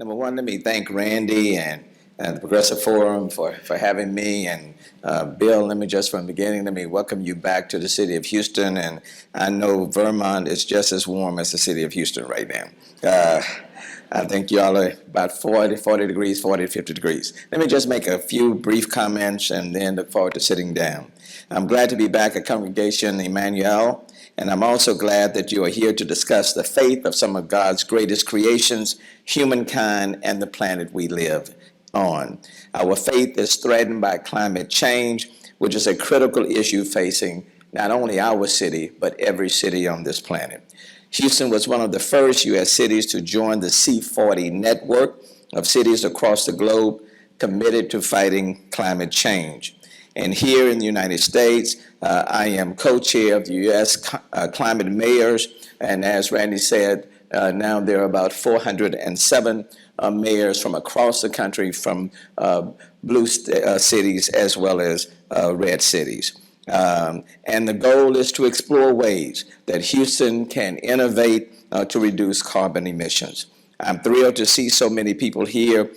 Number one, let me thank Randy and the Progressive Forum for having me. And Bill, let me just from the beginning, let me welcome you back to the city of Houston. And I know Vermont is just as warm as the city of Houston right now. I think y'all are about 40 degrees, 40 to 50 degrees. Let me just make a few brief comments and then look forward to sitting down. I'm glad to be back at Congregation Emmanuel, and I'm also glad that you are here to discuss the faith of some of God's greatest creations, humankind, and the planet we live on. Our faith is threatened by climate change, which is a critical issue facing not only our city, but every city on this planet. Houston was one of the first U.S. cities to join the C40 network of cities across the globe committed to fighting climate change. And here in the United States, I am co-chair of the U.S. Climate Mayors, and as Randy said, now there are about 407 mayors from across the country, from blue cities as well as red cities. And the goal is to explore ways that Houston can innovate to reduce carbon emissions. I'm thrilled to see so many people here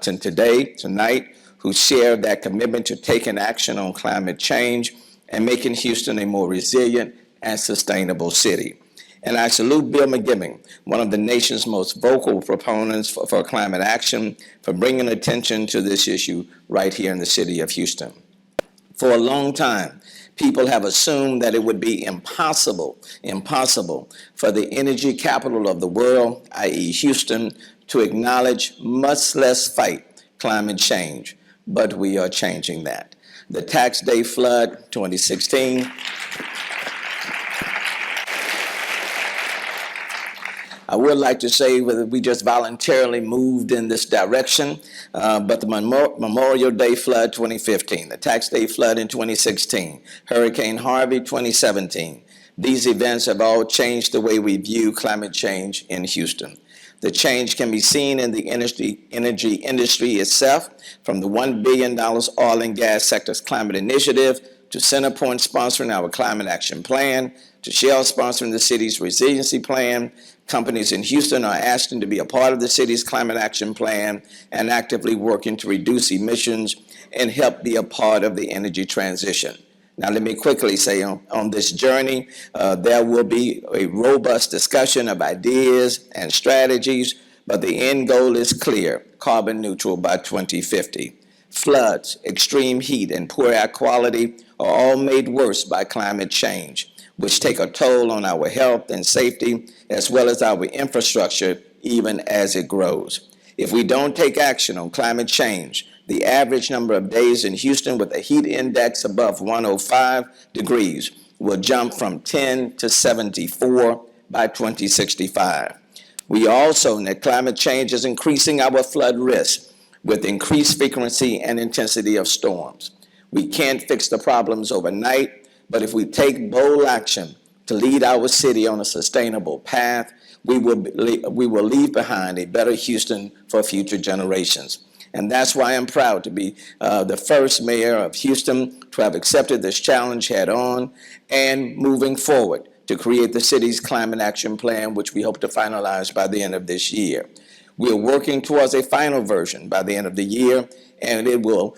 tonight, who share that commitment to taking action on climate change and making Houston a more resilient and sustainable city. And I salute Bill McKibben, one of the nation's most vocal proponents for climate action, for bringing attention to this issue right here in the city of Houston. For a long time, people have assumed that it would be impossible for the energy capital of the world, i.e. Houston, to acknowledge, much less fight climate change. But we are changing that. The tax day flood 2016, I would like to say whether we just voluntarily moved in this direction, but the Memorial Day flood 2015, the tax day flood in 2016, Hurricane Harvey 2017, these events have all changed the way we view climate change in Houston. The change can be seen in the energy industry itself, from the $1 billion oil and gas sector's climate initiative, to CenterPoint sponsoring our climate action plan, to Shell sponsoring the city's resiliency plan. Companies in Houston are asking to be a part of the city's climate action plan and actively working to reduce emissions and help be a part of the energy transition. Now, let me quickly say on this journey, there will be a robust discussion of ideas and strategies, but the end goal is clear: carbon neutral by 2050. Floods, extreme heat, and poor air quality are all made worse by climate change, which take a toll on our health and safety, as well as our infrastructure, even as it grows. If we don't take action on climate change, the average number of days in Houston with a heat index above 105 degrees will jump from 10 to 74 by 2065. We also know that climate change is increasing our flood risk with increased frequency and intensity of storms. We can't fix the problems overnight, but if we take bold action to lead our city on a sustainable path, we will leave behind a better Houston for future generations. And that's why I'm proud to be the first mayor of Houston to have accepted this challenge head on and moving forward to create the city's climate action plan, which we hope to finalize by the end of this year. We are working towards a final version by the end of the year, and it will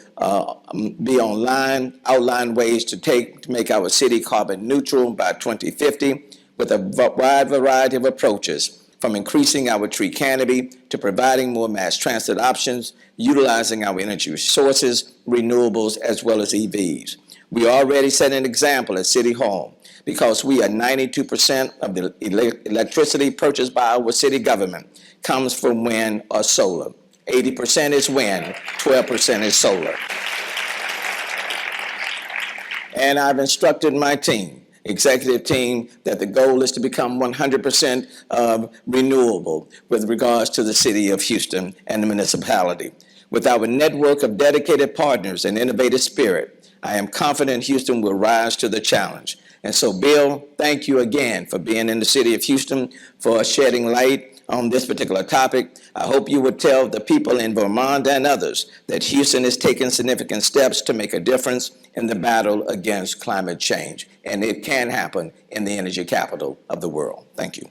be outline ways to make our city carbon neutral by 2050 with a wide variety of approaches, from increasing our tree canopy to providing more mass transit options, utilizing our energy resources, renewables, as well as EVs. We already set an example at City Hall because we are 92% of the electricity purchased by our city government comes from wind or solar. 80% is wind, 12% is solar. And I've instructed my executive team, that the goal is to become 100% renewable with regards to the city of Houston and the municipality. With our network of dedicated partners and innovative spirit, I am confident Houston will rise to the challenge. And so, Bill, thank you again for being in the city of Houston, for shedding light on this particular topic. I hope you would tell the people in Vermont and others that Houston is taking significant steps to make a difference in the battle against climate change. And it can happen in the energy capital of the world. Thank you.